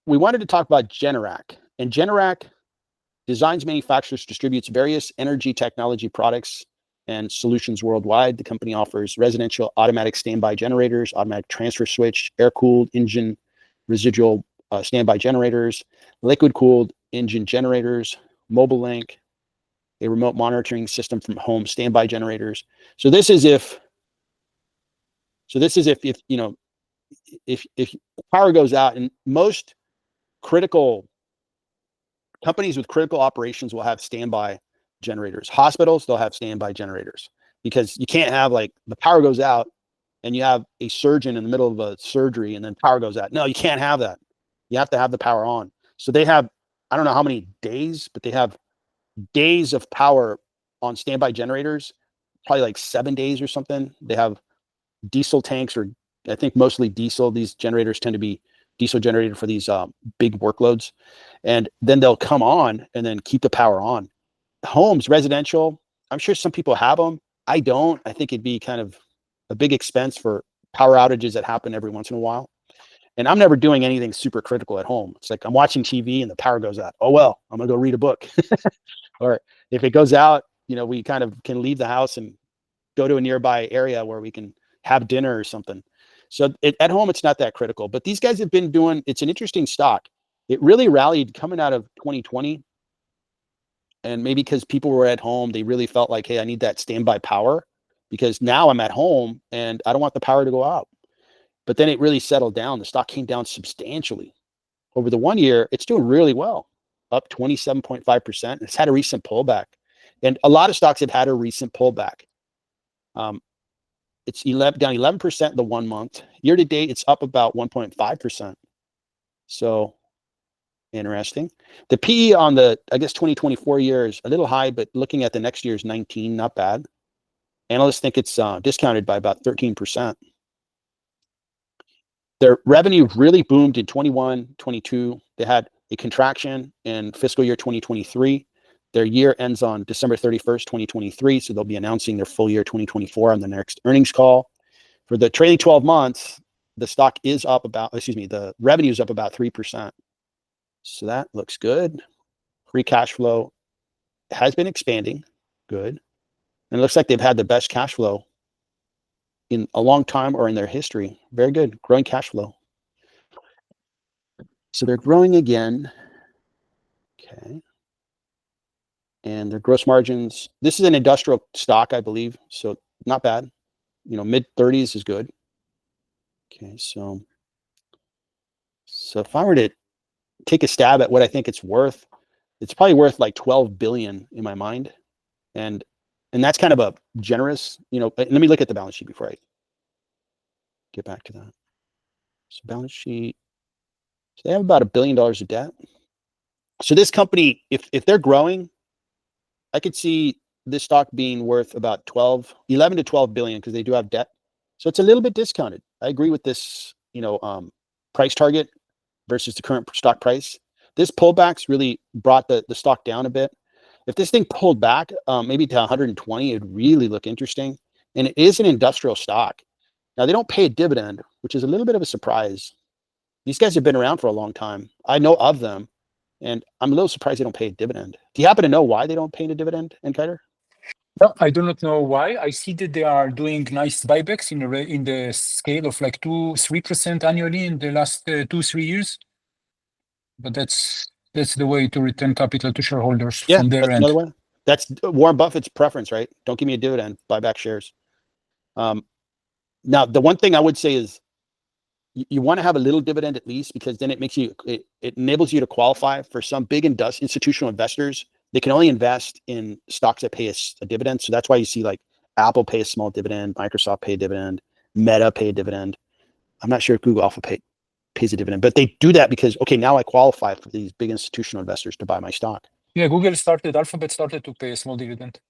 we wanted to talk about Generac. And Generac designs, manufactures, distributes various energy technology products and solutions worldwide. The company offers residential automatic standby generators, automatic transfer switch, air-cooled engine residual standby generators, liquid-cooled engine generators, mobile link, a remote monitoring system from home standby generators. So this is if you know, if power goes out, and most critical companies with critical operations will have standby generators. Hospitals, they'll have standby generators, because you can't have, like, the power goes out and you have a surgeon in the middle of a surgery and then power goes out. No, you can't have that. You have to have the power on. So they have, I don't know how many days, but they have days of power on standby generators, probably like 7 days or something. They have diesel tanks, or I think mostly diesel. These generators tend to be diesel generated for these big workloads. And then they'll come on and then keep the power on. Homes, residential, I'm sure some people have them. I don't. I think it'd be kind of a big expense for power outages that happen every once in a while. And I'm never doing anything super critical at home. It's like I'm watching TV and the power goes out. Oh, well, I'm going to go read a book. Or if it goes out, you know, we kind of can leave the house and go to a nearby area where we can have dinner or something. So at home, it's not that critical. But these guys have been doing, it's an interesting stock. It really rallied coming out of 2020. And maybe because people were at home, they really felt like, hey, I need that standby power, because now I'm at home and I don't want the power to go out. But then it really settled down. The stock came down substantially. Over the 1 year, it's doing really well, up 27.5%. It's had a recent pullback. And a lot of stocks have had a recent pullback. It's down 11% in the 1 month. Year to date, it's up about 1.5%. So interesting. The PE on the, I guess, 2024 year is a little high, but looking at the next year's 19, not bad. Analysts think it's discounted by about 13%. Their revenue really boomed in 21, 22. They had a contraction in fiscal year 2023. Their year ends on December 31st, 2023. So they'll be announcing their full year 2024 on the next earnings call. For the trailing 12 months, the stock is up about, the revenue is up about 3%. So that looks good. Free cash flow has been expanding. Good. And it looks like they've had the best cash flow in a long time, or in their history. Very good. Growing cash flow. So they're growing again. Okay. And their gross margins, this is an industrial stock, I believe. So not bad. You know, mid 30s is good. Okay. So if I were to take a stab at what I think it's worth, it's probably worth like 12 billion in my mind. And that's kind of a generous, you know, let me look at the balance sheet before I get back to that. So balance sheet, so they have about $1 billion of debt. So this company, if they're growing, I could see this stock being worth about 11 to 12 billion, because they do have debt. So it's a little bit discounted. I agree with this, you know, price target versus the current stock price. This pullback's really brought the stock down a bit. If this thing pulled back maybe to 120, it'd really look interesting. And it is an industrial stock. Now, they don't pay a dividend, which is a little bit of a surprise. These guys have been around for a long time. I know of them, and I'm a little surprised they don't pay a dividend. Do you happen to know why they don't pay a dividend, Nkiter? No, I do not know why. I see that they are doing nice buybacks in the scale of like 2-3% annually in the last 2-3 years. But that's the way to return capital to shareholders from their end. Another way. That's Warren Buffett's preference, right? Don't give me a dividend, buy back shares. Now, the one thing I would say is you want to have a little dividend at least, because then it enables you to qualify for some big institutional investors. They can only invest in stocks that pay a dividend. So that's why you see like Apple pay a small dividend, Microsoft pay a dividend, Meta pay a dividend. I'm not sure if Google Alpha pays a dividend, but they do that because, okay, now I qualify for these big institutional investors to buy my stock. Yeah, Alphabet started to pay a small dividend.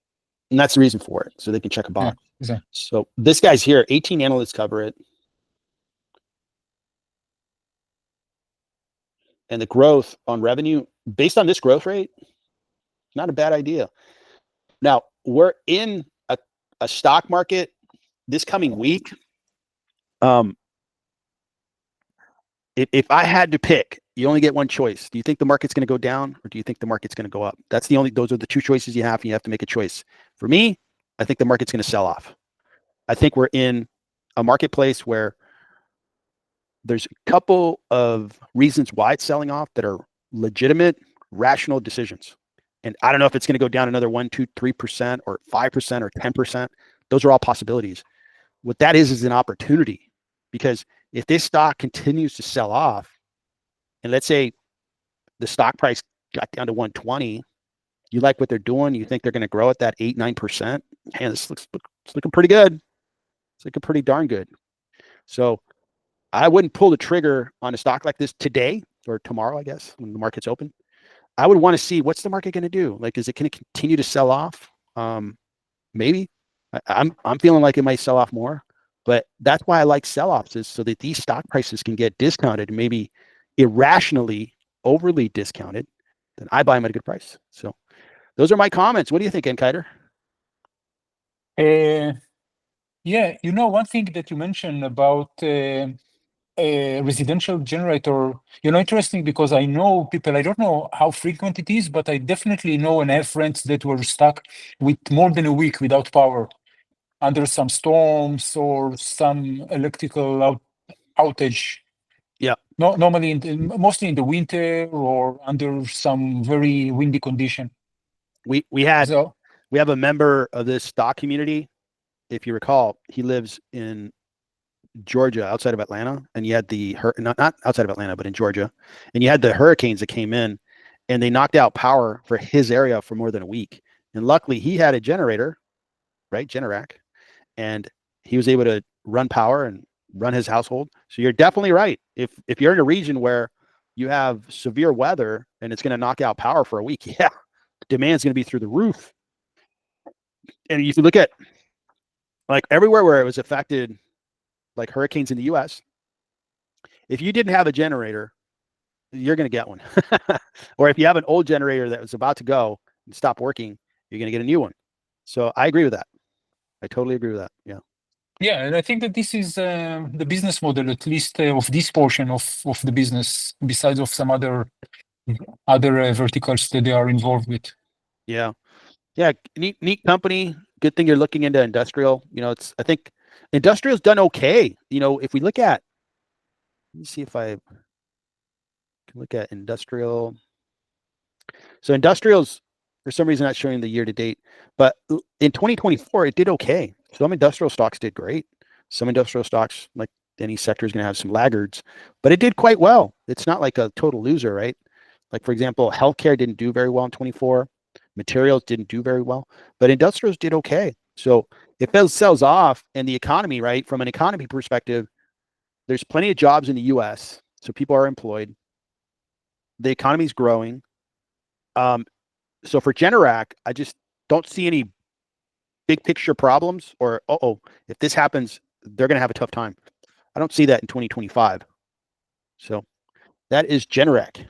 And that's the reason for it. So they can check a box. Yeah, exactly. So this guy's here, 18 analysts cover it. And the growth on revenue, based on this growth rate, not a bad idea. Now, we're in a stock market this coming week. If I had to pick, you only get one choice. Do you think the market's going to go down, or do you think the market's going to go up? Those are the two choices you have, and you have to make a choice. For me, I think the market's going to sell off. I think we're in a marketplace where there's a couple of reasons why it's selling off that are legitimate, rational decisions. And I don't know if it's going to go down another 1, 2, 3%, or 5%, or 10%. Those are all possibilities. What that is an opportunity, because if this stock continues to sell off, and let's say the stock price got down to 120, you like what they're doing, you think they're going to grow at that 8, 9%, man, it's looking pretty good. It's looking pretty darn good. So I wouldn't pull the trigger on a stock like this today or tomorrow, I guess, when the market's open. I would want to see what's the market going to do. Like, is it going to continue to sell off? Maybe. I'm feeling like it might sell off more, but that's why I like sell-offs, is so that these stock prices can get discounted, maybe irrationally, overly discounted. Then I buy them at a good price. So those are my comments. What do you think, Enkiter? Yeah, one thing that you mentioned about a residential generator, interesting, because I know people, I don't know how frequent it is, but I definitely know and have friends that were stuck with more than a week without power under some storms or some electrical outage. Yeah. No, normally mostly in the winter or under some very windy condition. We have So a member of this stock community. If you recall, he lives in Georgia, outside of Atlanta, and you had not outside of Atlanta, but in Georgia, and you had the hurricanes that came in, and they knocked out power for his area for more than a week. And luckily, he had a generator, right, Generac, and he was able to run power and run his household. So you're definitely right. If you're in a region where you have severe weather and it's going to knock out power for a week, yeah, demand's going to be through the roof. And if you look at like everywhere where it was affected, like hurricanes in the U.S., if you didn't have a generator, you're going to get one. Or if you have an old generator that was about to go and stop working, you're going to get a new one. So I agree with that. I totally agree with that. Yeah. yeah, and I think that this is the business model, at least of this portion of the business, besides of some other verticals that they are involved with. Yeah. Yeah. Neat company. Good thing you're looking into industrial. I think industrial's done okay. If we look at, let me see if I can look at industrial. So industrials, for some reason, not showing the year to date, but in 2024, it did okay. Some industrial stocks did great. Some industrial stocks, like any sector, is going to have some laggards, but it did quite well. It's not like a total loser, right? Like, for example, healthcare didn't do very well in 24. Materials didn't do very well, but industrials did okay. So if it sells off, and the economy, right, from an economy perspective, there's plenty of jobs in the U.S., so people are employed. The economy's growing. So for Generac, I just don't see any big picture problems, or if this happens, they're going to have a tough time. I don't see that in 2025. So that is Generac.